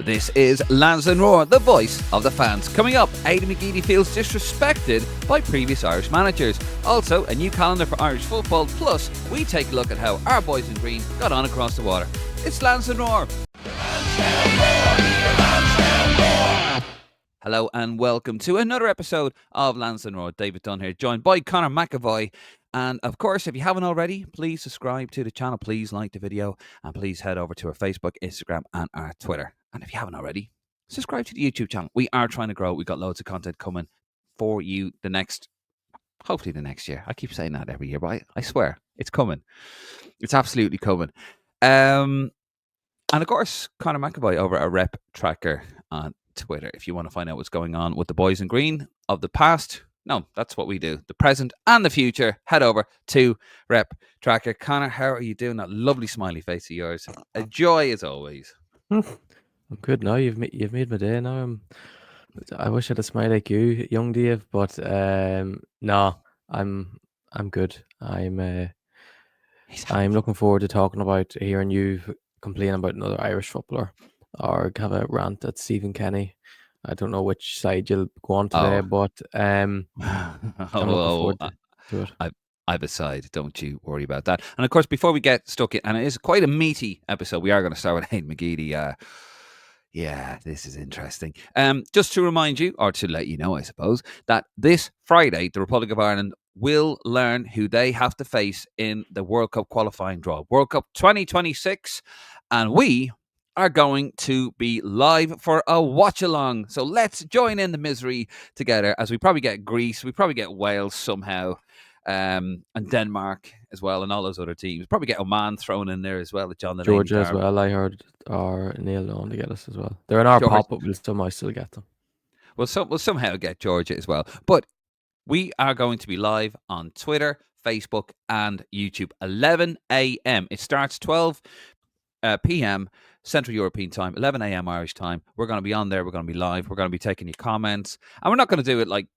This is Lansdowne Roar, the voice of the fans. Coming up, Aiden McGeady feels disrespected by previous Irish managers. Also, a new calendar for Irish football. Plus, we take a look at how our boys in green got on across the water. It's Lansdowne Roar. Hello and welcome to another episode of Lansdowne Roar. David Dunn here, joined by Conor McAvoy. And of course, if you haven't already, please subscribe to the channel. Please like the video. And please head over to our Facebook, Instagram and our Twitter. And if you haven't already, subscribe to the YouTube channel. We are trying to grow. We've got loads of content coming for you hopefully the next year. I keep saying that every year, but I swear, it's coming. It's absolutely coming. And of course, Conor McAvoy over at Rep Tracker on Twitter. If you want to find out what's going on with the boys in green of the past, no, that's what we do. The present and the future. Head over to Rep Tracker. Conor, how are you doing? That lovely smiley face of yours. A joy as always. I'm good now. You've made my day now. I wish I had a smile like you, young Dave, but no, I'm good. I'm looking forward to talking about hearing you complain about another Irish footballer or have a rant at Stephen Kenny. I don't know which side you'll go on today, but I'm looking forward to it. I have a side, don't you worry about that. And of course, before we get stuck in, and it is quite a meaty episode, we are going to start with Aiden McGeady. Yeah, this is interesting. Just to remind you, or to let you know, I suppose, that this Friday, the Republic of Ireland will learn who they have to face in the World Cup qualifying draw. World Cup 2026, and we are going to be live for a watch-along. So let's join in the misery together as we probably get Greece, we probably get Wales somehow, and Denmark as well, and all those other teams. Probably get Oman thrown in there as well. Georgia as well, I heard, are Neil on to get us as well. They're in our pop, but we'll somehow still get them. We'll somehow get Georgia as well. But we are going to be live on Twitter, Facebook, and YouTube, 11 a.m. It starts 12 p.m. Central European time, 11 a.m. Irish time. We're going to be on there. We're going to be live. We're going to be taking your comments. And we're not going to do it like,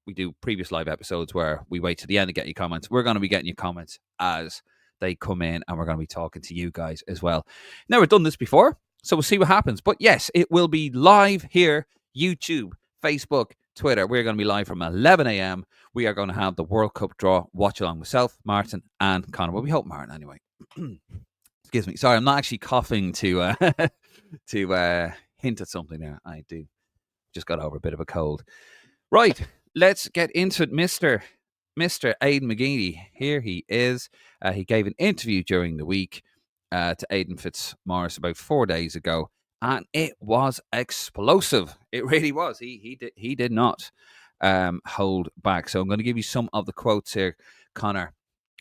we do previous live episodes where we wait to the end to get your comments. We're going to be getting your comments as they come in, and we're going to be talking to you guys as well. Never done this before, so we'll see what happens. But yes, it will be live here, YouTube, Facebook, Twitter. We're going to be live from 11 a.m. We are going to have the World Cup draw watch along myself, Martin, and Conor. Well, we hope Martin anyway. Excuse me. Sorry, I'm not actually coughing to hint at something there. I do. Just got over a bit of a cold. Right. Let's get into it, Mr. Aiden McGeady. Here he is. He gave an interview during the week to Aidan Fitzmaurice about 4 days ago, and it was explosive. It really was. He did not hold back. So I'm going to give you some of the quotes here, Conor,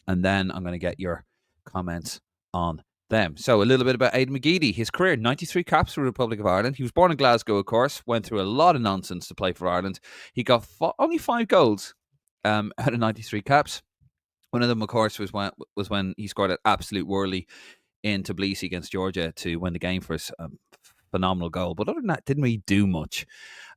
and then I'm going to get your comments on them. So a little bit about Aiden McGeady. His career, 93 caps for the Republic of Ireland. He was born in Glasgow, of course, went through a lot of nonsense to play for Ireland. He got only 5 goals out of 93 caps. One of them, of course, was when he scored an absolute whirly in Tbilisi against Georgia to win the game for his phenomenal goal. But other than that, didn't really do much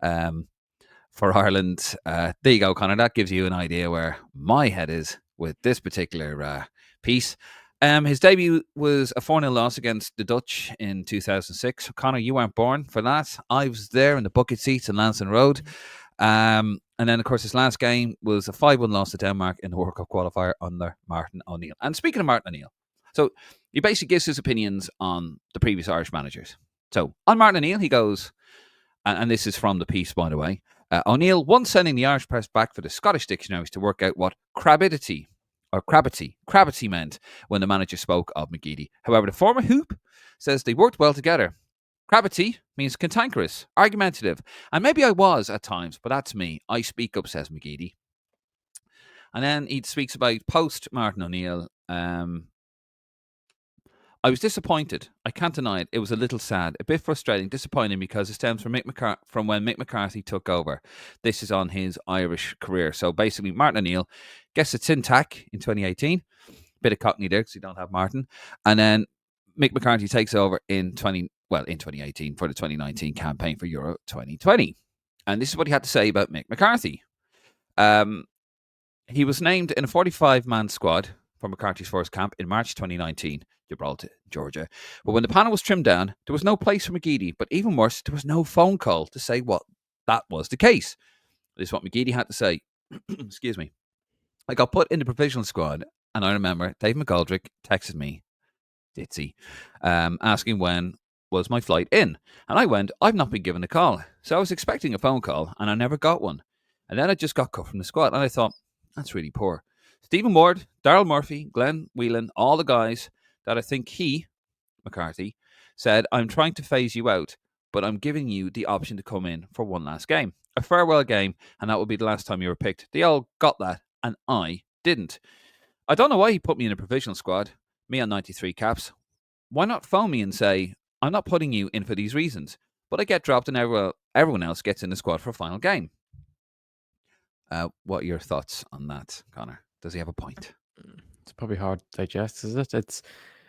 for Ireland. There you go, Conor. That gives you an idea where my head is with this particular piece. His debut was a 4-0 loss against the Dutch in 2006. Conor, you weren't born for that. I was there in the bucket seats in Lansdowne Road. And then, of course, his last game was a 5-1 loss to Denmark in the World Cup qualifier under Martin O'Neill. And speaking of Martin O'Neill, so he basically gives his opinions on the previous Irish managers. So on Martin O'Neill, he goes, and this is from the piece, by the way, O'Neill once sending the Irish press back for the Scottish dictionaries to work out what crabbity meant when the manager spoke of McGeady. However, the former Hoop says they worked well together. Crabbity means cantankerous, argumentative, and maybe I was at times, but that's me. I speak up, says McGeady. And then he speaks about post Martin O'Neill. I was disappointed. I can't deny it. It was a little sad, a bit frustrating, disappointing because it stems from when Mick McCarthy took over. This is on his Irish career. So basically, Martin O'Neill gets its intact in 2018. Bit of cockney there because you don't have Martin. And then Mick McCarthy takes over in 2018 for the 2019 campaign for Euro 2020. And this is what he had to say about Mick McCarthy. He was named in a 45-man squad for McCarthy's first camp in March 2019, Gibraltar, Georgia. But when the panel was trimmed down, there was no place for McGeady. But even worse, there was no phone call to say what that was the case. This is what McGeady had to say. Excuse me. I got put in the provisional squad, and I remember Dave McGoldrick texted me, Ditzy, asking when was my flight in. And I went, I've not been given a call. So I was expecting a phone call, and I never got one. And then I just got cut from the squad, and I thought, that's really poor. Stephen Ward, Daryl Murphy, Glenn Whelan, all the guys that I think McCarthy, said, I'm trying to phase you out, but I'm giving you the option to come in for one last game. A farewell game, and that will be the last time you were picked. They all got that, and I didn't. I don't know why he put me in a provisional squad, me on 93 caps. Why not phone me and say, I'm not putting you in for these reasons, but I get dropped and everyone else gets in the squad for a final game? What are your thoughts on that, Conor? Does he have a point? It's probably hard to digest, is it?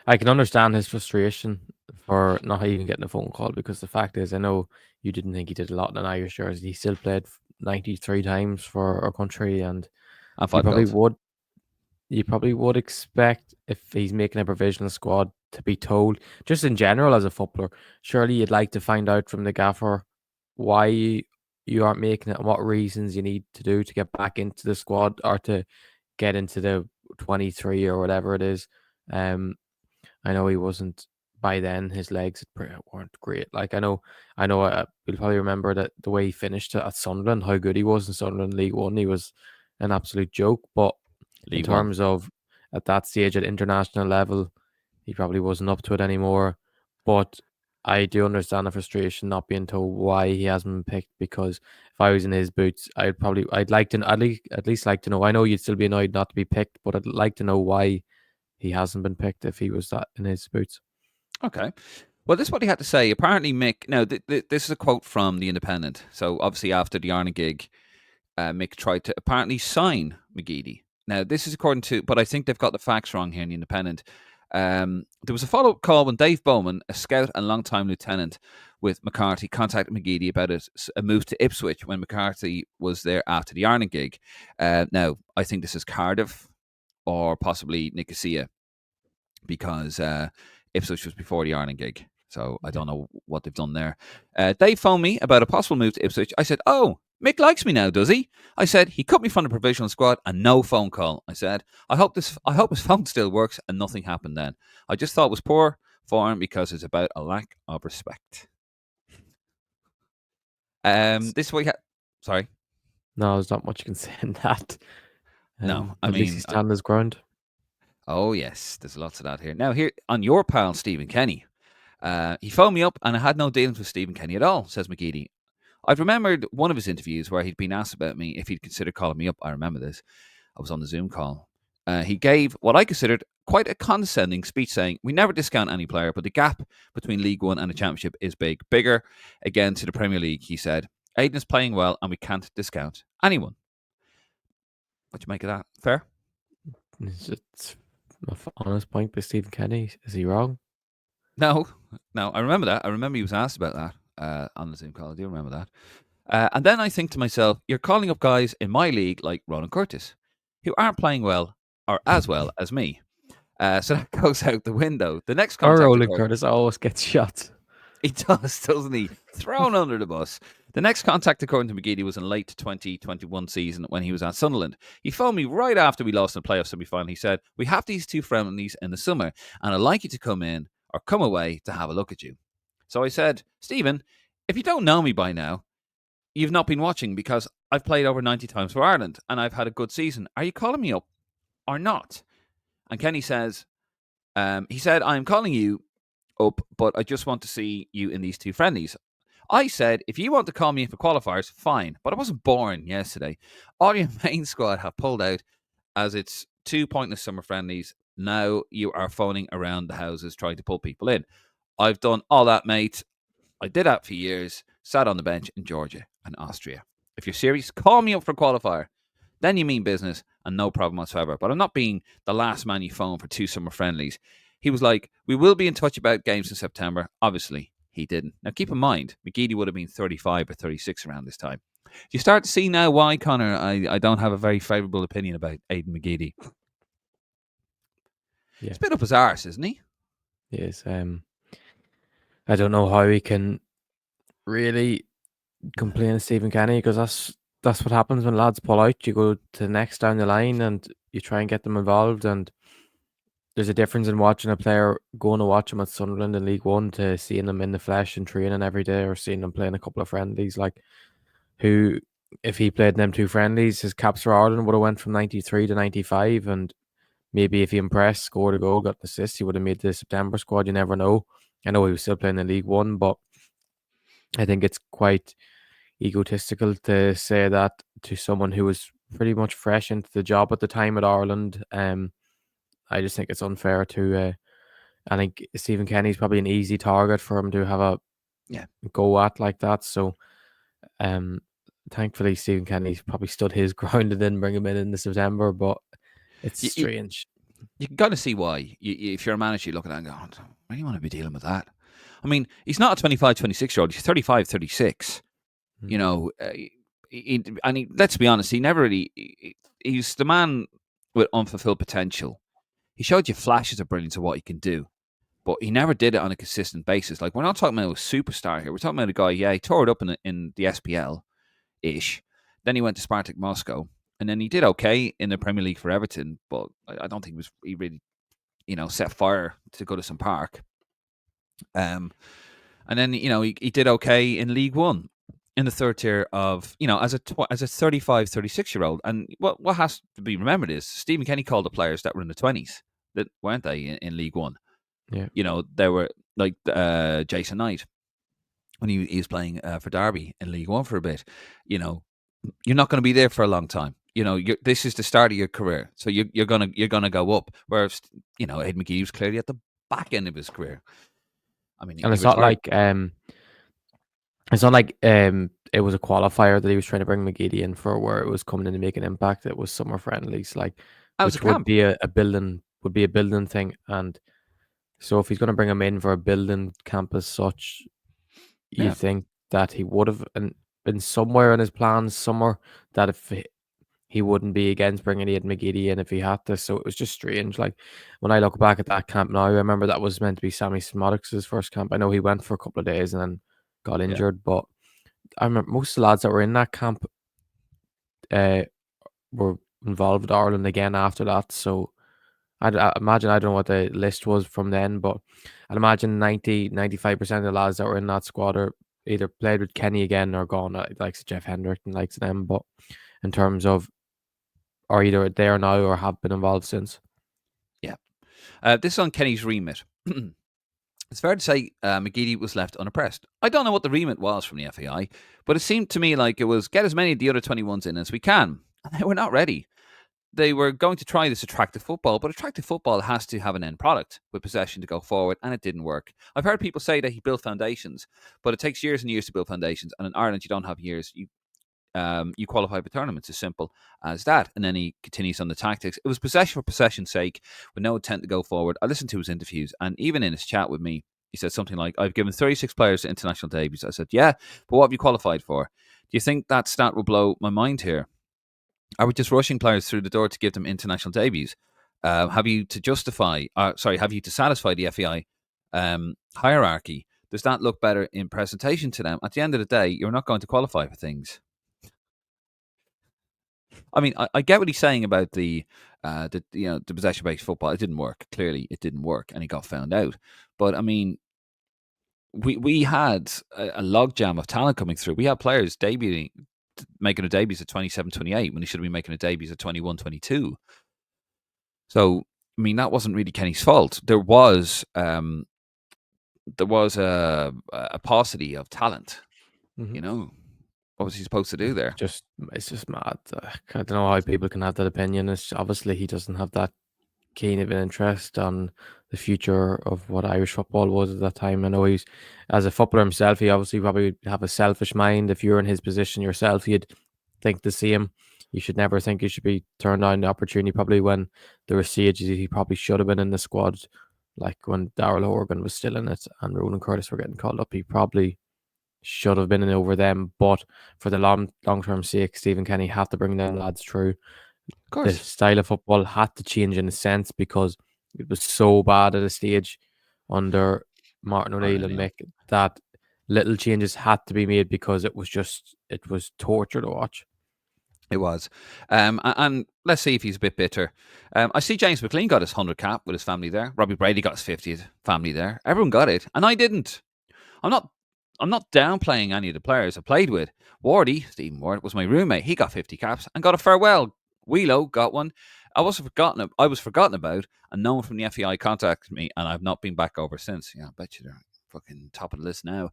I can understand his frustration for not even getting a phone call, because the fact is, I know you didn't think he did a lot in an Irish jersey. He still played 93 times for our country, and And you 5 probably goals. would. You probably would expect, if he's making a provisional squad, to be told, just in general as a footballer, surely you'd like to find out from the gaffer why you aren't making it and what reasons you need to do to get back into the squad or to get into the 23 or whatever it is. I know he wasn't, by then, his legs weren't great. Like, I know, you'll probably remember that the way he finished at Sunderland, how good he was in Sunderland League One. He was an absolute joke. But in League One. terms of at that stage at international level, he probably wasn't up to it anymore. But I do understand the frustration not being told why he hasn't been picked, because if I was in his boots, I'd like to at least like to know. I know you'd still be annoyed not to be picked, but I'd like to know why he hasn't been picked if he was that in his boots. Okay. Well, this is what he had to say. Apparently, Mick. Now, this is a quote from the Independent. So, obviously, after the Ireland gig, Mick tried to apparently sign McGeady. Now, this is according to, but I think they've got the facts wrong here in the Independent. There was a follow-up call when Dave Bowman, a scout and long-time lieutenant with McCarthy, contacted McGeady about a move to Ipswich when McCarthy was there after the Ireland gig. Now, I think this is Cardiff or possibly Nicosia, because Ipswich was before the Ireland gig. So I don't know what they've done there. They phoned me about a possible move to Ipswich. I said, oh, Mick likes me now, does he? I said, he cut me from the provisional squad and no phone call. I said, I hope his phone still works, and nothing happened then. I just thought it was poor form because it's about a lack of respect. This is what he had. Sorry. No, there's not much you can say in that. No, I At least mean, he's standing his ground. oh yes, there's lots of that here. Now here on your pal Stephen Kenny. He phoned me up and I had no dealings with Stephen Kenny at all, says McGeady. I've remembered one of his interviews where he'd been asked about me if he'd consider calling me up. I remember this. I was on the Zoom call. He gave what I considered quite a condescending speech saying, we never discount any player, but the gap between League One and the Championship is big. Bigger, again, to the Premier League, he said. Aiden is playing well and we can't discount anyone. What do you make of that? Fair? It's an honest point by Stephen Kenny. Is he wrong? No. I remember that. I remember he was asked about that on the Zoom call. I do remember that. And then I think to myself, you're calling up guys in my league like Ronan Curtis, who aren't playing well or as well as me. So that goes out the window. The next Or contact, Roland Curtis always gets shot. he does, doesn't he? Thrown under the bus. The next contact, according to McGeady, was in late 2021 season when he was at Sunderland. He phoned me right after we lost in the playoff semi-final. He said, we have these 2 friendlies in the summer, and I'd like you to come in or come away to have a look at you. So I said, Stephen, if you don't know me by now, you've not been watching, because I've played over 90 times for Ireland and I've had a good season. Are you calling me up or not? And Kenny says, he said, I'm calling you up, but I just want to see you in these 2 friendlies. I said, if you want to call me in for qualifiers, fine, but I wasn't born yesterday. All your main squad have pulled out as it's 2 pointless summer friendlies. Now you are phoning around the houses trying to pull people in. I've done all that, mate. I did that for years, sat on the bench in Georgia and Austria. If you're serious, call me up for qualifier. Then you mean business and no problem whatsoever. But I'm not being the last man you phone for 2 summer friendlies. He was like, we will be in touch about games in September. Obviously, he didn't. Now, keep in mind, McGeady would have been 35 or 36 around this time. You start to see now why, Conor, I don't have a very favourable opinion about Aiden McGeady. Yeah, He's a bit up his arse, isn't he? he is. I don't know how he can really complain to Stephen Kenny, because that's what happens when lads pull out. You go to the next down the line and you try and get them involved, and there's a difference in watching a player, going to watch him at Sunderland in League One, to seeing them in the flesh and training every day, or seeing them playing a couple of friendlies. Like, who, if he played in them two friendlies, his caps for Ireland would have went from 93 to 95, and maybe if he impressed, scored a goal, got an assist, he would have made the September squad. You never know. I know he was still playing in League One, but I think it's quite egotistical to say that to someone who was pretty much fresh into the job at the time at Ireland. I just think it's unfair to. I think Stephen Kenny's probably an easy target for him to have a Yeah. go at like that. So, thankfully, Stephen Kenny's probably stood his ground and didn't bring him in the September. But it's You, you, strange. you can kind of see why. If you're a manager, you look at that and go, why do you want to be dealing with that? I mean, he's not a 25, 26-year-old. He's 35, 36. You know, let's be honest, he never really. He's the man with unfulfilled potential. He showed you flashes of brilliance of what he can do, but he never did it on a consistent basis. Like, we're not talking about a superstar here. We're talking about a guy, yeah, he tore it up in the SPL ish. Then he went to Spartak Moscow, and then he did okay in the Premier League for Everton, but I don't think he really, set fire to Goodison Park. And then he did okay in League One, in the third tier of, as a 35, 36-year-old. And what has to be remembered is Stephen Kenny called the players that were in the 20s, that weren't they, in League One. Yeah. There were like Jason Knight, when he was playing for Derby in League One for a bit. You're not going to be there for a long time. This is the start of your career, so you're gonna go up. Whereas Aiden McGeady was clearly at the back end of his career. I mean, And he retired. it's not like it was a qualifier that he was trying to bring McGeady in for, where it was coming in to make an impact. It was summer friendlies, like, I was a which would camp. be a building thing. And so if he's going to bring him in for a building camp as such, you Yeah, think that he would have been somewhere in his plans somewhere, that if he wouldn't be against bringing Aiden McGeady in if he had to. So it was just strange. Like, when I look back at that camp now, I remember that was meant to be Sammy Smodics's first camp. I know he went for a couple of days and then got yeah, injured, but I remember most of the lads that were in that camp uh, were involved with Ireland again after that. So I imagine, I don't know what the list was from then, but I'd imagine 95% of the lads that were in that squad are either played with Kenny again or gone, like Jeff Hendrick and likes them. But in terms of, are either there now or have been involved since. yeah. This is on Kenny's remit. It's fair to say McGeady was left unimpressed. I don't know what the remit was from the FAI, but it seemed to me like it was get as many of the under 21s in as we can. And they were not ready. They were going to try this attractive football, but attractive football has to have an end product with possession to go forward, and it didn't work. I've heard people say that he built foundations, but it takes years and years to build foundations, and in Ireland you don't have years. You qualify for tournaments, as simple as that. And then he continues on the tactics. It was possession for possession's sake, with no intent to go forward. I listened to his interviews, and even in his chat with me, he said something like, I've given 36 players to international debuts. I said, yeah, but what have you qualified for? Do you think that stat will blow my mind here? Are we just rushing players through the door to give them international debuts? Have you to satisfy the FEI hierarchy? Does that look better in presentation to them? At the end of the day, you're not going to qualify for things. I mean, I get what he's saying about the possession-based football. It didn't work. Clearly, it didn't work, and he got found out. But I mean, we had a logjam of talent coming through. We had players making their debuts at 27, 28 when they should have been making their debuts at 21, 22. So, I mean, that wasn't really Kenny's fault. There was a paucity of talent. Mm-hmm. What was he supposed to do there? It's just mad. I don't know how people can have that opinion. It's obviously he doesn't have that keen of an interest on the future of what Irish football was at that time. I know he's, as a footballer himself, he obviously probably have a selfish mind. If you're in his position yourself, you'd think the same. You should never think you should be turned down the opportunity. Probably when there were stages he probably should have been in the squad, like when Daryl Horgan was still in it and Ronan Curtis were getting called up. He probably should have been in over them, but for the long term sake, Stephen Kenny had to bring them lads through. Of The course. style of football had to change in a sense, because It was so bad at a stage under Martin O'Neill and Unreal. Mick that little changes had to be made because it was torture to watch. It was. And let's see if he's a bit bitter. I see James McLean got his 100 cap with his family there. Robbie Brady got his 50th family there. Everyone got it, and I didn't. I'm not I'm not downplaying any of the players I played with. Wardy, Stephen Ward, was my roommate. He got 50 caps and got a farewell. Wheelo got one. I was forgotten about, and no one from the FEI contacted me, and I've not been back over since. Yeah, I bet you they're fucking top of the list now.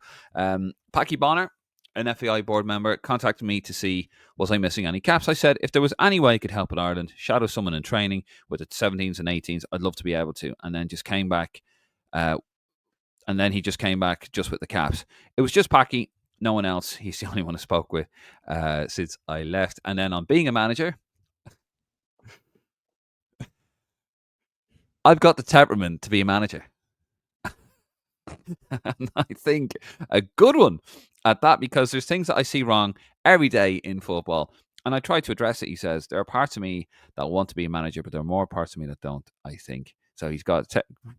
Packy Bonner, an FEI board member, contacted me to see was I missing any caps. I said if there was any way I could help in Ireland, shadow someone in training with the 17s and 18s, I'd love to be able to. And then just came back and then he just came back just with the caps. It was just Packy, no one else. He's the only one I spoke with since I left. And then on being a manager, I've got the temperament to be a manager. And I think a good one at that, because there's things that I see wrong every day in football. And I try to address it. He says, there are parts of me that want to be a manager, but there are more parts of me that don't, I think. So he's got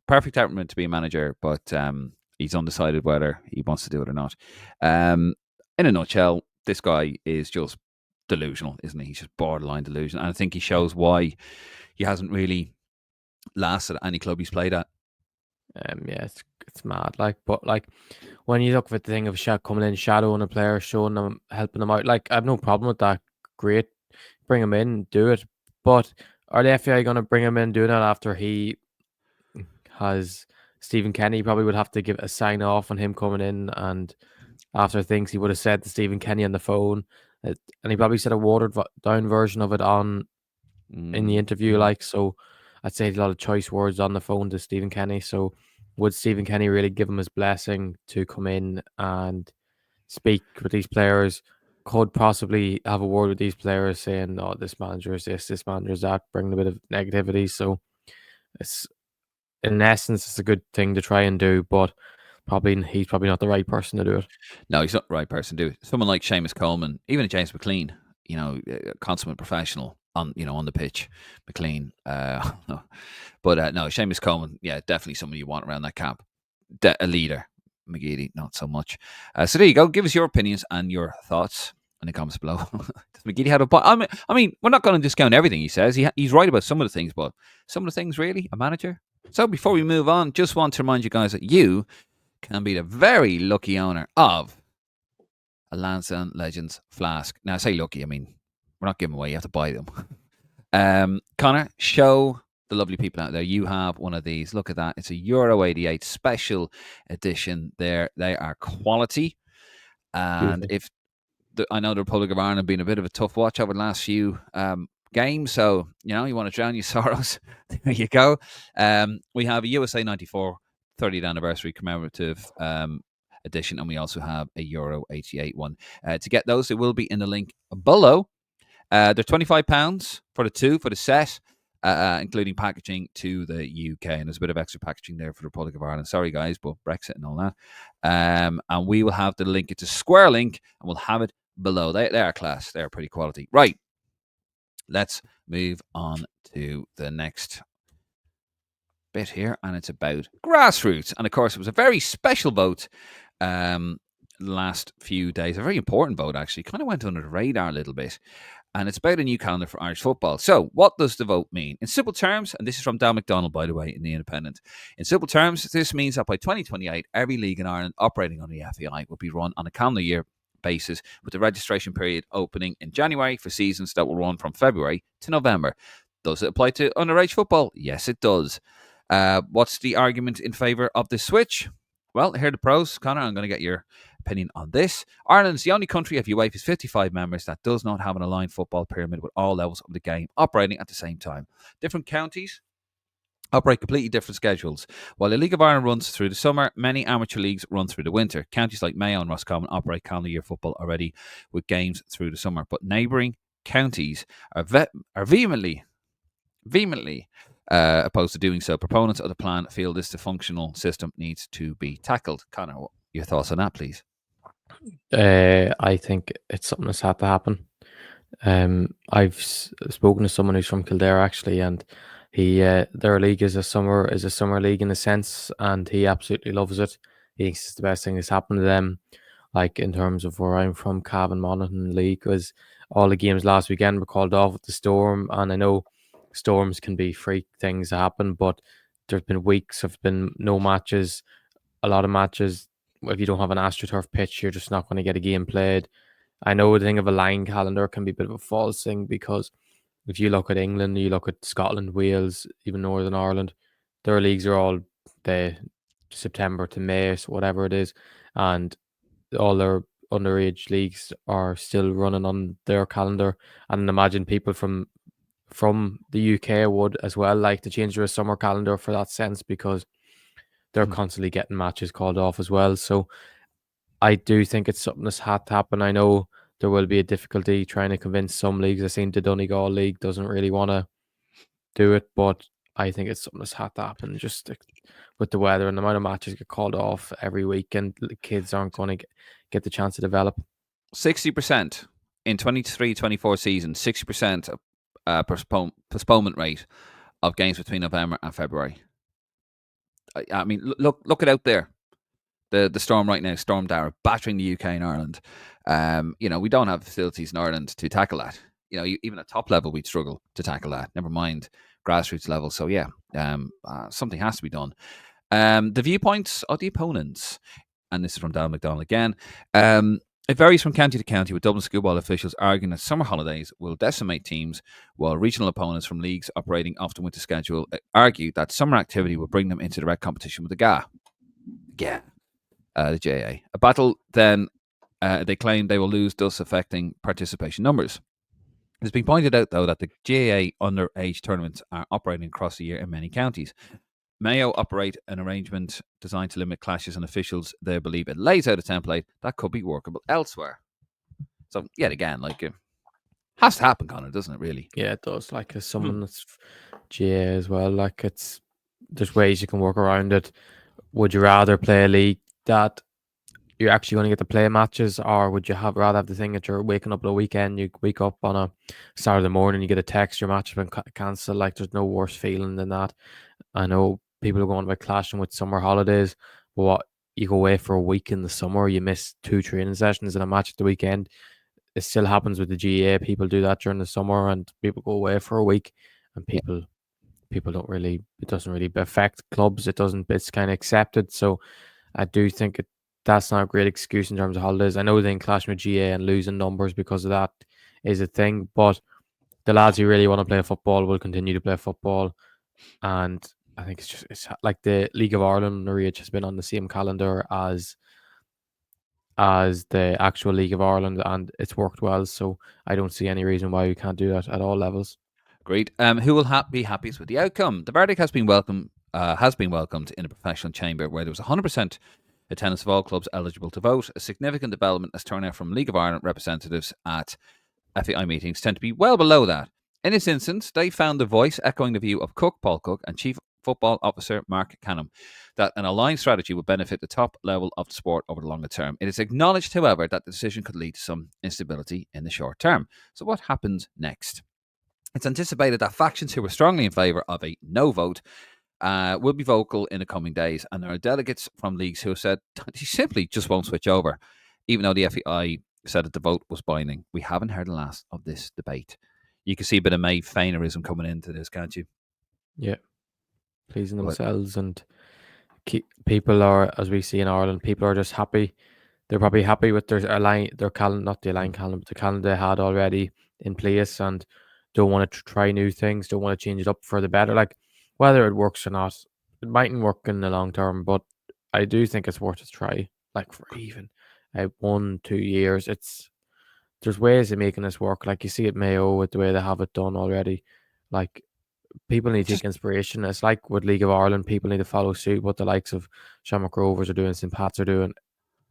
perfect temperament to be a manager, but he's undecided whether he wants to do it or not. In a nutshell, this guy is just delusional, isn't he? He's just borderline delusional. And I think he shows why he hasn't really lasted at any club he's played at. Yeah, it's mad. But when you look at the thing of coming in, shadowing a player, showing them, helping them out, I have no problem with that. Great, bring him in, do it. But are the FAI going to bring him in, doing that after he has Stephen Kenny? Probably would have to give a sign off on him coming in, and after things he would have said to Stephen Kenny on the phone, and he probably said a watered down version of it in the interview. So I'd say a lot of choice words on the phone to Stephen Kenny. So would Stephen Kenny really give him his blessing to come in and speak with these players? Could possibly have a word with these players saying, "Oh, this manager is this manager is that," bringing a bit of negativity. So it's, in essence, it's a good thing to try and do, but he's probably not the right person to do it. No, he's not the right person to do it. Someone like Seamus Coleman, even a James McLean, a consummate professional on the pitch. McLean, no. But no, Seamus Coleman, yeah, definitely someone you want around that camp. A leader. McGeady, not so much. So there you go. Give us your opinions and your thoughts in the comments below. Does McGeady have a point? I mean, we're not going to discount everything he says. He's right about some of the things, but some of the things, really, a manager. So before we move on, just want to remind you guys that you can be the very lucky owner of a Lansdowne Legends flask. Now, I say lucky, I mean, we're not giving away, you have to buy them. Conor, show the lovely people out there you have one of these. Look at that. It's a Euro 88 special edition there. They are quality. And Beautiful. I know the Republic of Ireland have been a bit of a tough watch over the last few games. So, you want to drown your sorrows. There you go. We have a USA 94 30th anniversary commemorative edition, and we also have a Euro 88 one. To get those, it will be in the link below. They're £25 for the set, including packaging to the UK, and there's a bit of extra packaging there for the Republic of Ireland. Sorry, guys, but Brexit and all that. And we will have the link. It's a square link, and we'll have it below. They are class. They're pretty quality. Right. Let's move on to the next bit here, and it's about grassroots. And of course, it was a very special vote last few days, a very important vote actually, kind of went under the radar a little bit, and it's about a new calendar for Irish football. So what does the vote mean? In simple terms, and this is from Dan McDonald, by the way, in The Independent, in simple terms, this means that by 2028, every league in Ireland operating on the FAI will be run on a calendar year basis, with the registration period opening in January for seasons that will run from February to November. Does it apply to underage football? Yes, it does. What's the argument in favour of this switch? Well, here are the pros. Conor, I'm going to get your opinion on this. Ireland's the only country of UEFA's 55 members that does not have an aligned football pyramid with all levels of the game operating at the same time. Different counties operate completely different schedules. While the League of Ireland runs through the summer, many amateur leagues run through the winter. Counties like Mayo and Roscommon operate calendar year football already with games through the summer, but neighbouring counties are vehemently opposed to doing so. Proponents of the plan feel this dysfunctional system needs to be tackled. Conor, your thoughts on that, please? I think it's something that's had to happen. I've spoken to someone who's from Kildare actually, and Their league is a summer league in a sense, and he absolutely loves it. He thinks it's the best thing that's happened to them. Like in terms of where I'm from, Cavan Monaghan League, was all the games last weekend were called off with the storm, and I know storms can be freak things that happen, but there's been weeks of been no matches, a lot of matches. If you don't have an AstroTurf pitch, you're just not going to get a game played. I know the thing of a line calendar can be a bit of a false thing because if you look at England, you look at Scotland, Wales, even Northern Ireland, their leagues are all the September to May, so whatever it is, and all their underage leagues are still running on their calendar. And imagine people from the UK would as well like to change their summer calendar for that sense because they're Mm. constantly getting matches called off as well. So I do think it's something that's had to happen. I know there will be a difficulty trying to convince some leagues. I seen the Donegal League doesn't really want to do it, but I think it's something that's had to happen just with the weather and the amount of matches get called off every week, and the kids aren't going to get the chance to develop. 60% in 23-24 season, 60% postponement rate of games between November and February. I mean, look it out there. The storm right now, Storm Dara, battering the UK and Ireland. We don't have facilities in Ireland to tackle that. Even at top level, we'd struggle to tackle that. Never mind grassroots level. So yeah, something has to be done. The viewpoints of the opponents, and this is from Dan McDonald again. It varies from county to county, with Dublin schoolball officials arguing that summer holidays will decimate teams, while regional opponents from leagues operating off the winter schedule argue that summer activity will bring them into direct competition with the the GAA. A battle then they claim they will lose, thus affecting participation numbers. It's been pointed out, though, that the GAA underage tournaments are operating across the year in many counties. Mayo operate an arrangement designed to limit clashes, and officials, they believe it lays out a template that could be workable elsewhere. So, yet again, it has to happen, Conor, doesn't it, really? Yeah, it does. Like as someone that's GA as well, like there's ways you can work around it. Would you rather play a league that you're actually going to get to play matches, or would you rather have the thing that you're waking up on a weekend, you wake up on a Saturday morning, you get a text, your match has been cancelled? Like there's no worse feeling than that. I know people are going about clashing with summer holidays, but what, you go away for a week in the summer, you miss 2 training sessions and a match at the weekend. It still happens with the GA. People do that during the summer, and people go away for a week, and people don't really. It doesn't really affect clubs. It doesn't. It's kind of accepted. So I do think that's not a great excuse in terms of holidays. I know they can clash with GA and losing numbers because of that is a thing, but the lads who really want to play football will continue to play football, and I think it's like the League of Ireland underage has been on the same calendar as the actual League of Ireland, and it's worked well. So I don't see any reason why we can't do that at all levels. Great. Who will be happiest with the outcome? The verdict has been welcomed in a professional chamber where there was 100% attendance of all clubs eligible to vote. A significant development as turnout from League of Ireland representatives at FAI meetings tend to be well below that. In this instance, they found the voice echoing the view of Paul Cook, and Chief Football Officer Mark Canham, that an aligned strategy would benefit the top level of the sport over the longer term. It is acknowledged, however, that the decision could lead to some instability in the short term. So what happens next? It's anticipated that factions who were strongly in favour of a no vote will be vocal in the coming days, and there are delegates from leagues who have said he simply just won't switch over, even though the FAI said that the vote was binding. We haven't heard the last of this debate. You can see a bit of May Fainerism coming into this, can't you? Yeah, pleasing But themselves, and people are, as we see in Ireland, people are just happy. They're probably happy with their calendar, not the aligned calendar, but the calendar they had already in place, and don't want to try new things, don't want to change it up for the better. Like whether it works or not, it mightn't work in the long term, but I do think it's worth a try. Like for even 1-2 years, there's ways of making this work. Like you see at Mayo with the way they have it done already. Like people need to just take inspiration. It's like with League of Ireland, people need to follow suit what the likes of Shamrock Rovers are doing, St. Pat's are doing.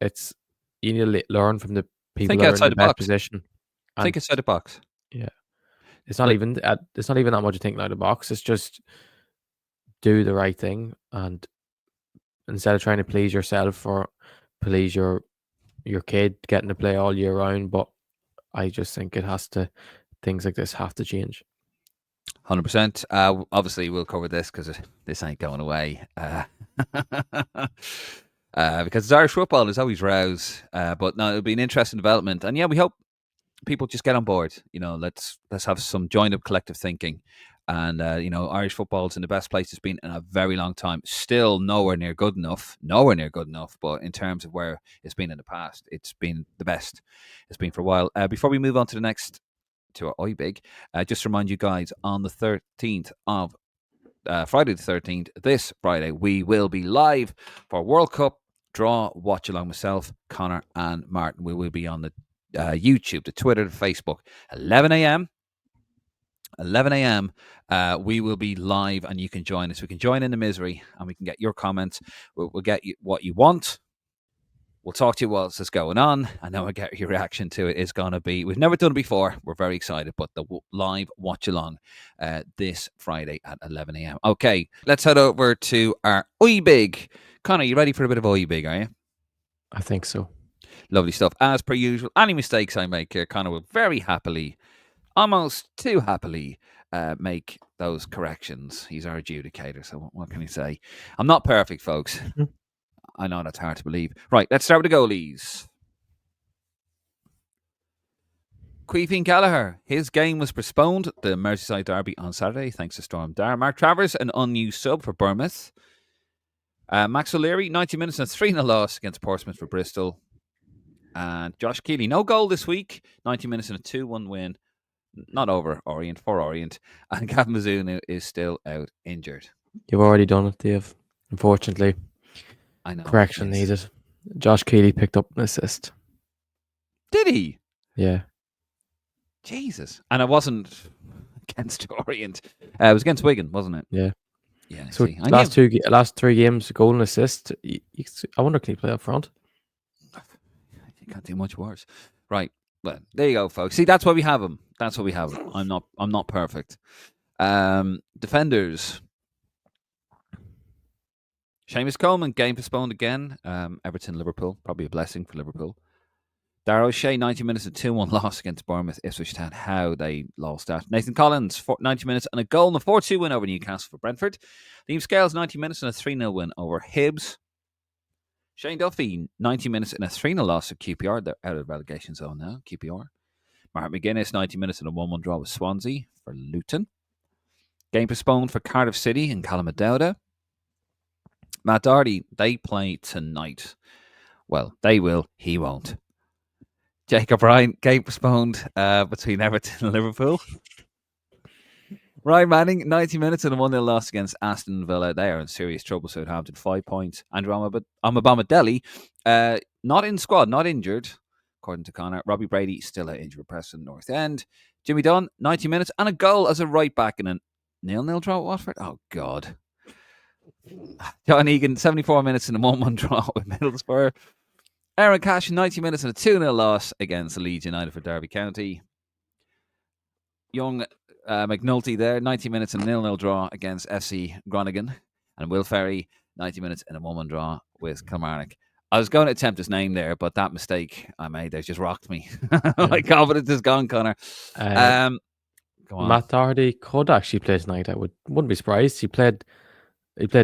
It's You need to learn from the people think that are in outside the the best box. position. Think And outside the box. yeah, Like, it's not even that much to think out of the box. It's just do the right thing, and instead of trying to please yourself or please your kid getting to play all year round. But I just think things like this have to change. 100%. Obviously, we'll cover this because this ain't going away. Because it's Irish football, there's always rows. But no, it'll be an interesting development. And yeah, we hope people just get on board. Let's have some joined up collective thinking. And Irish football's in the best place it's been in a very long time. Still nowhere near good enough. Nowhere near good enough. But in terms of where it's been in the past, it's been the best it's been for a while. Before we move on to the next to our IBIG, just to remind you guys, on the 13th of Friday the 13th, this Friday, we will be live for World Cup draw watch along myself, Conor, and Martin. We will be on the YouTube, the Twitter, the Facebook, 11 a.m. 11 a.m. We will be live, and you can join us. We can join in the misery, and we can get your comments. We'll get you what you want. We'll talk to you whilst it's going on, and then we'll get your reaction to it. Is going to be, we've never done it before. We're very excited, but the live watch along this Friday at 11 a.m. Okay, let's head over to our IBIG. Conor, you ready for a bit of IBIG, are you? I think so. Lovely stuff. As per usual, any mistakes I make here, Conor will very happily, almost too happily, make those corrections. He's our adjudicator, so what can he say? I'm not perfect, folks. I know that's hard to believe. Right, let's start with the goalies. Queefing Gallagher, his game was postponed. The Merseyside derby on Saturday, thanks to Storm Dar. Mark Travers, an unused sub for Bournemouth. Max O'Leary, 90 minutes and a 3-0 loss against Portsmouth for Bristol. And Josh Keeley, no goal this week. 90 minutes and a 2-1 win. Not over Orient, for Orient. And Gavin Mizuno is still out injured. You've already done it, Dave. Unfortunately. I know. Correction needed. Josh Keeley picked up an assist. Did he? Yeah. Jesus. And it wasn't against Orient. It was against Wigan, wasn't it? Yeah. Yeah. So last 3 games, goal and assist. I wonder, can he play up front? You can't do much worse. Right. Well, there you go, folks. See, that's why we have him. That's why we have him. I'm not perfect. Defenders. Seamus Coleman, game postponed again. Everton, Liverpool. Probably a blessing for Liverpool. Darragh O'Shea, 90 minutes and 2-1 loss against Bournemouth. Ipswich Town, how they lost that. Nathan Collins, 90 minutes and a goal and a 4-2 win over Newcastle for Brentford. Liam Scales, 90 minutes and a 3-0 win over Hibs. Shane Duffy, 90 minutes and a 3-0 loss at QPR. They're out of the relegation zone now, QPR. Mark McGuinness, 90 minutes and a 1-1 draw with Swansea for Luton. Game postponed for Cardiff City and Calamodauda. Matt Doherty, they play tonight. Well, they will, he won't. Jacob Ryan, game postponed between Everton and Liverpool. Ryan Manning, 90 minutes and a 1-0 loss against Aston Villa. They are in serious trouble. Southampton, 5 points. Andrew Amabamadeli, not in squad, not injured, according to Conor. Robbie Brady, still out injured with Preston North End. Jimmy Dunn, 90 minutes and a goal as a right back in a 0-0 draw at Watford. Oh, God. John Egan, 74 minutes and a 1-1 draw with Middlesbrough. Aaron Cash, 90 minutes and a 2-0 loss against Leeds United for Derby County. Young McNulty there, 90 minutes and a 0-0 draw against FC Groningen. And Will Ferry, 90 minutes and a 1-1 draw with Kilmarnock. I was going to attempt his name there, but that mistake I made there just rocked me. My confidence is gone, Conor. Go on. Matt Doherty could actually play tonight. I wouldn't be surprised. He played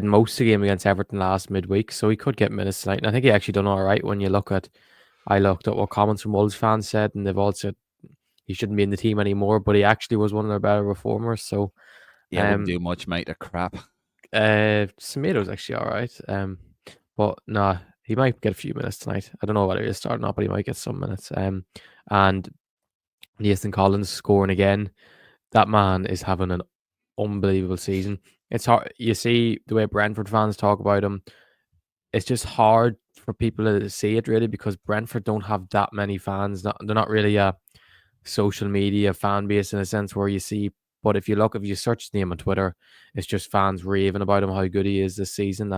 most of the game against Everton last midweek, so he could get minutes tonight. And I think he actually done all right when you look at. I looked at what comments from Wolves fans said, and they've all said he shouldn't be in the team anymore. But he actually was one of their better reformers. So yeah, wouldn't do much, mate. They're crap. Semedo's actually all right. But nah, he might get a few minutes tonight. I don't know whether he'll start or not, but he might get some minutes. And Nathan Collins scoring again. That man is having an unbelievable season. It's hard. You see the way Brentford fans talk about him. It's just hard for people to see it really because Brentford don't have that many fans. They're not really a social media fan base in a sense where you see. But if you search his name on Twitter, it's just fans raving about him, how good he is this season,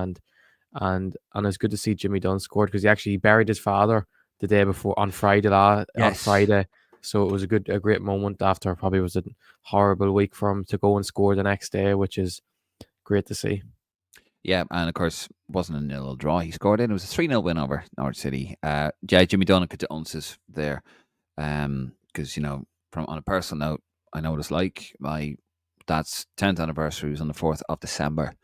and it's good to see Jimmy Dunn scored because he actually buried his father the day before on Friday. On Friday. So it was a great moment after probably was a horrible week for him to go and score the next day, which is great to see. Yeah, and of course, wasn't a 0-0 draw. He scored in. It was a 3-0 win over Norwich City. Jimmy Dunn condolences there. Because, on a personal note, I know what it's like. My That's 10th anniversary was on the 4th of December.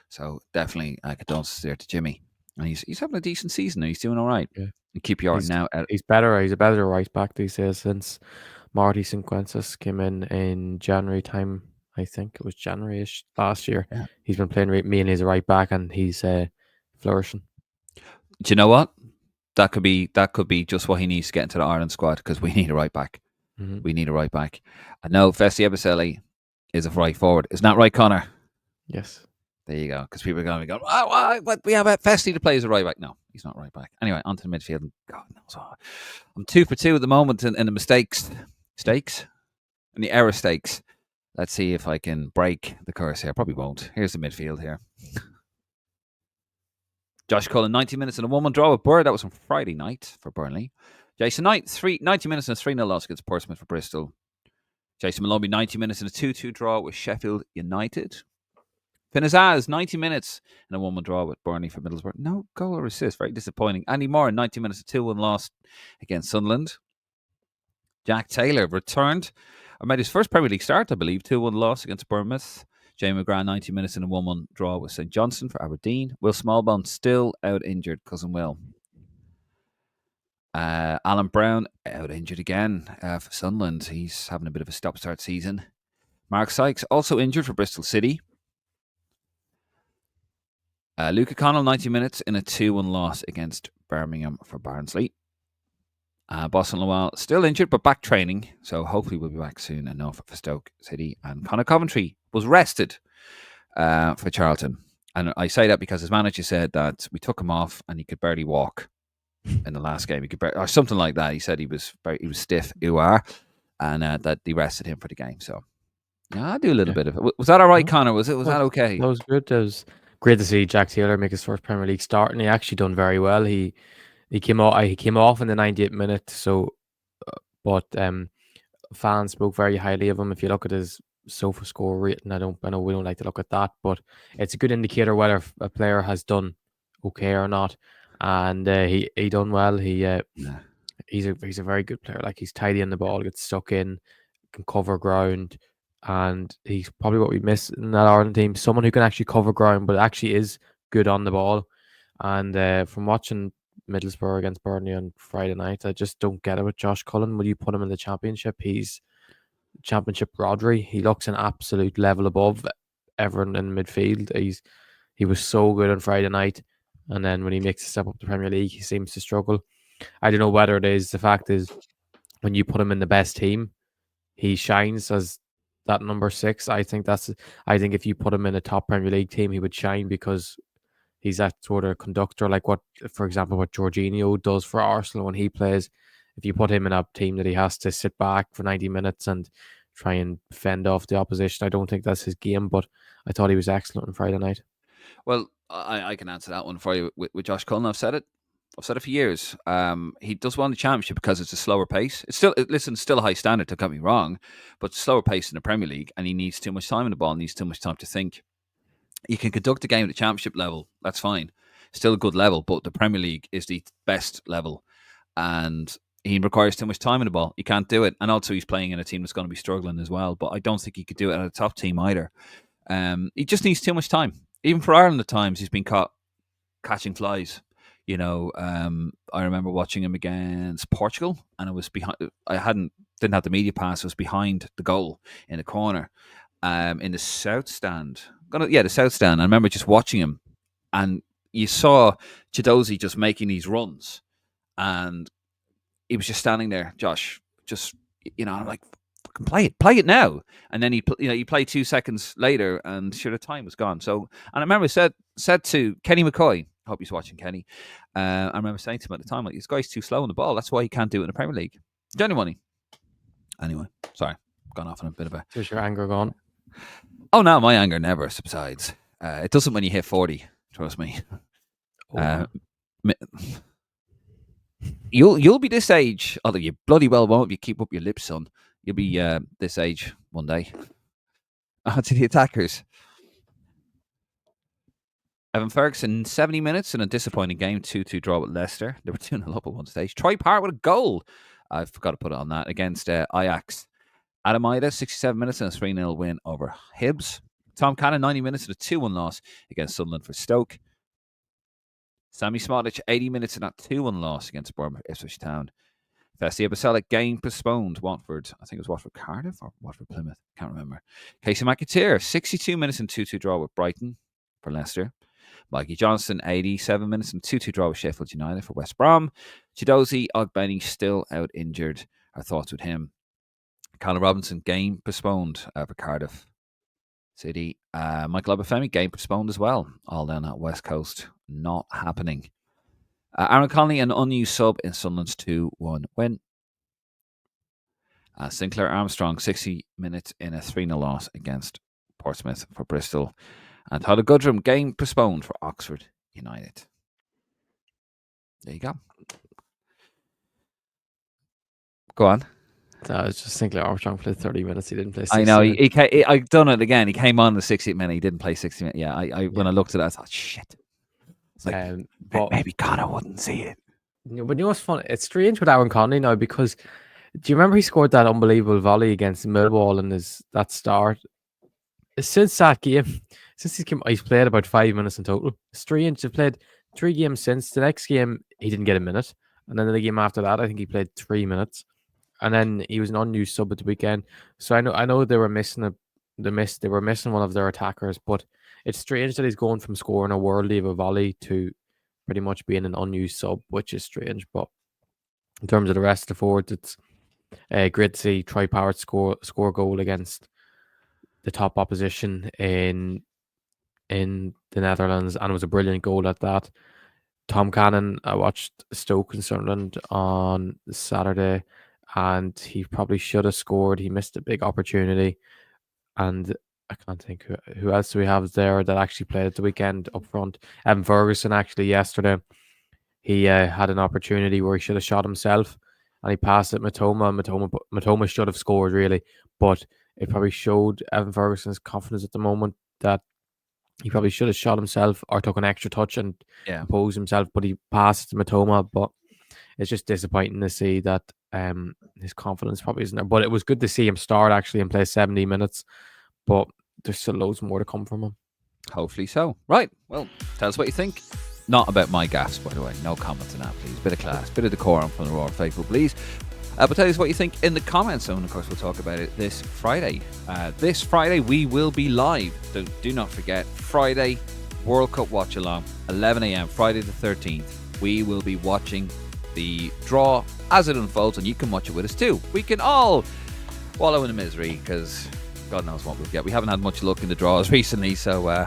So definitely condolences there to Jimmy. And he's having a decent season. He's doing all right. Yeah. And QPR now at He's better. He's a better right back these days since Marty Cinquensis came in January time. I think it was January-ish last year. yeah. He's been playing mainly as a right back, and he's flourishing. Do you know what? That could be just what he needs to get into the Ireland squad because we need a right back. Mm-hmm. We need a right back. I know Festi Ebisele is a right forward. Isn't that right, Conor? Yes. There you go. Because people are going to be going, what we have Festi to play as a right back. No, he's not right back. Anyway, onto the midfield. God knows. I'm 2 for 2 at the moment in the mistakes. Stakes? In the error stakes. Let's see if I can break the curse here. Probably won't. Here's the midfield here. Josh Cullen, 90 minutes and a 1-1 draw with Burr. That was on Friday night for Burnley. Jason Knight, 90 minutes and a 3-0 loss against Portsmouth for Bristol. Jason Maloney, 90 minutes and a 2-2 draw with Sheffield United. Finn Azaz, 90 minutes and a 1-1 draw with Burnley for Middlesbrough. No goal or assist. Very disappointing. Andy Moore, 90 minutes, a 2-1 loss against Sunderland. Jack Taylor returned. Made his first Premier League start, I believe. 2-1 loss against Bournemouth. Jamie McGrath, 90 minutes and a 1-1 draw with St Johnstone for Aberdeen. Will Smallbone still out injured, cousin Will. Alan Brown out injured again for Sunderland. He's having a bit of a stop-start season. Mark Sykes also injured for Bristol City. Luke O'Connell, 90 minutes in a 2-1 loss against Birmingham for Barnsley. Boston Lowell still injured, but back training. So hopefully we'll be back soon enough for Stoke City. And Conor Coventry was rested for Charlton. And I say that because his manager said that we took him off and he could barely walk in the last game. He could or something like that. He said he was stiff, and that they rested him for the game. So yeah, I do a little bit of it. Was that all right, Conor? Was that okay? That was good. It was great to see Jack Taylor make his first Premier League start, and he actually done very well. He came off in the 98th minute. So, but fans spoke very highly of him. If you look at his SOFA score rating, I know we don't like to look at that, but it's a good indicator whether a player has done okay or not. And he done well. He's a very good player. Like, he's tidy in the ball, gets stuck in, can cover ground, and he's probably what we miss in that Ireland team. Someone who can actually cover ground, but actually is good on the ball. And from watching Middlesbrough against Burnley on Friday night, I just don't get it with Josh Cullen. Will you put him in the Championship? He's Championship Rodri. He looks an absolute level above everyone in midfield. He was so good on Friday night, and then when he makes a step up to Premier League, he seems to struggle. I don't know whether it is the fact is when you put him in the best team, he shines as that number 6. I think if you put him in a top Premier League team, he would shine because he's that sort of conductor, like for example, what Jorginho does for Arsenal when he plays. If you put him in a team that he has to sit back for 90 minutes and try and fend off the opposition, I don't think that's his game, but I thought he was excellent on Friday night. Well, I can answer that one for you with Josh Cullen. I've said it for years. He does well in the Championship because it's a slower pace. It's still a high standard, don't get me wrong, but slower pace in the Premier League, and he needs too much time in the ball, needs too much time to think. You can conduct a game at the Championship level, that's fine. Still a good level, but the Premier League is the best level, and he requires too much time in the ball. He can't do it, and also he's playing in a team that's going to be struggling as well, but I don't think he could do it at a top team either. He just needs too much time. Even for Ireland at times, he's been caught catching flies. You know, I remember watching him against Portugal, and it was behind. Didn't have the media pass. It was behind the goal in the corner, in the south stand. The south stand. I remember just watching him, and you saw Chidozie just making these runs, and he was just standing there, Josh. Just I'm like, play it now. And then you play 2 seconds later, and sure, the time was gone. So, and I remember said to Kenny McCoy, I hope he's watching, Kenny. I remember saying to him at the time, like, this guy's too slow on the ball. That's why he can't do it in the Premier League. Genuinely. Anyway, sorry, gone off on a bit of a. Is your anger gone? Oh no, my anger never subsides. It doesn't when you hit 40. Trust me. You'll be this age, although you bloody well won't if you keep up your lips, son. You'll be this age one day. To the attackers. Evan Ferguson, 70 minutes in a disappointing game, 2-2 draw with Leicester. They were 2-0 up at one stage. Troy Parrott with a goal. I forgot to put it on that against Ajax. Adam Ida, 67 minutes and a 3-0 win over Hibs. Tom Cannon, 90 minutes and a 2-1 loss against Sunderland for Stoke. Sammy Smotrich, 80 minutes and a 2-1 loss against Bournemouth Ipswich Town. Festia Baselic, game postponed. Watford, I think it was Watford Cardiff or Watford Plymouth, can't remember. Casey McAteer, 62 minutes and 2-2 draw with Brighton for Leicester. Mikey Johnson, 87 minutes and 2-2 draw with Sheffield United for West Brom. Chidozie Ogbenny still out injured. Our thoughts with him. Conor Robinson, game postponed for Cardiff City. Michael Obafemi, game postponed as well. All down that West Coast. Not happening. Aaron Connolly, an unused sub in Sunderland's 2-1 win. Sinclair Armstrong, 60 minutes in a 3-0 loss against Portsmouth for Bristol. And Tyler Goodrum, game postponed for Oxford United. There you go. Go on. I was just thinking Armstrong played 30 minutes. He didn't play 60 I know. minutes. I've done it again. He came on the 60th minute. He didn't play 60 minutes. Yeah, when I looked at it, I thought, shit. It's like, but maybe Conor wouldn't see it. But you know what's funny? It's strange with Aaron Connolly now because do you remember he scored that unbelievable volley against Millwall in that start? Since that game, he's played about 5 minutes in total. Strange. He's played 3 games since. The next game, he didn't get a minute. And then the game after that, I think he played 3 minutes. And then he was an unused sub at the weekend. So I know they were missing they were missing one of their attackers, but it's strange that he's going from scoring a worldie of a volley to pretty much being an unused sub, which is strange. But in terms of the rest of the forwards, it's great to see Troy Parrott score a goal against the top opposition in the Netherlands, and it was a brilliant goal at that. Tom Cannon, I watched Stoke and Sunderland on Saturday, and he probably should have scored. He missed a big opportunity, and I can't think who else do we have there that actually played at the weekend up front. Evan Ferguson, actually, yesterday, he had an opportunity where he should have shot himself, and he passed it Matoma. Matoma should have scored, really, but it probably showed Evan Ferguson's confidence at the moment that he probably should have shot himself or took an extra touch and imposed himself, but he passed Matoma. But it's just disappointing to see that his confidence probably isn't there. But it was good to see him start actually and play 70 minutes. But there's still loads more to come from him. Hopefully so. Right. Well, tell us what you think. Not about my gaffes, by the way. No comments on that, please. Bit of class, bit of decorum from the Roar faithful, please. But tell us what you think in the comments zone. Of course, we'll talk about it this Friday. This Friday, we will be live. So do not forget, Friday, World Cup watch along, 11 a.m., Friday the 13th. We will be watching the draw as it unfolds, and you can watch it with us too. We can all wallow in the misery because God knows what we'll get. We haven't had much luck in the draws recently, so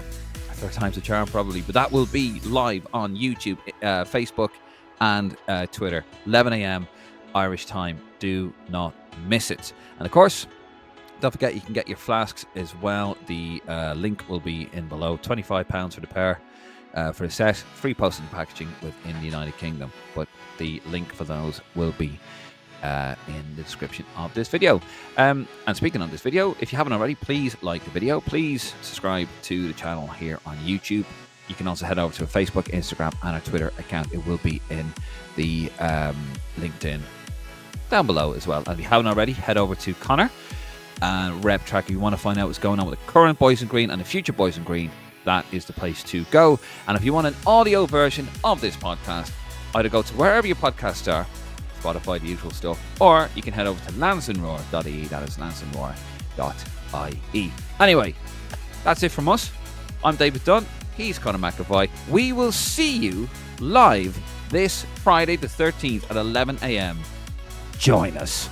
third time's a charm probably. But that will be live on YouTube, Facebook, and Twitter, 11 a.m. Irish time. Do not miss it. And of course, don't forget you can get your flasks as well. The link will be in below. £25 for the pair for the set. Free postage and packaging within the United Kingdom. But the link for those will be in the description of this video. And speaking of this video, if you haven't already, please like the video. Please subscribe to the channel here on YouTube. You can also head over to a Facebook, Instagram, and our Twitter account. It will be in the LinkedIn down below as well. And if you haven't already, head over to Conor and Rep Track. If you want to find out what's going on with the current Boys in Green and the future Boys in Green, that is the place to go. And if you want an audio version of this podcast, either go to wherever your podcasts are, Spotify, the usual stuff, or you can head over to lansdowneroar.ie. That is lansdowneroar.ie. Anyway, that's it from us. I'm David Dunn. He's Conor McAvoy. We will see you live this Friday the 13th at 11 a.m. Join us.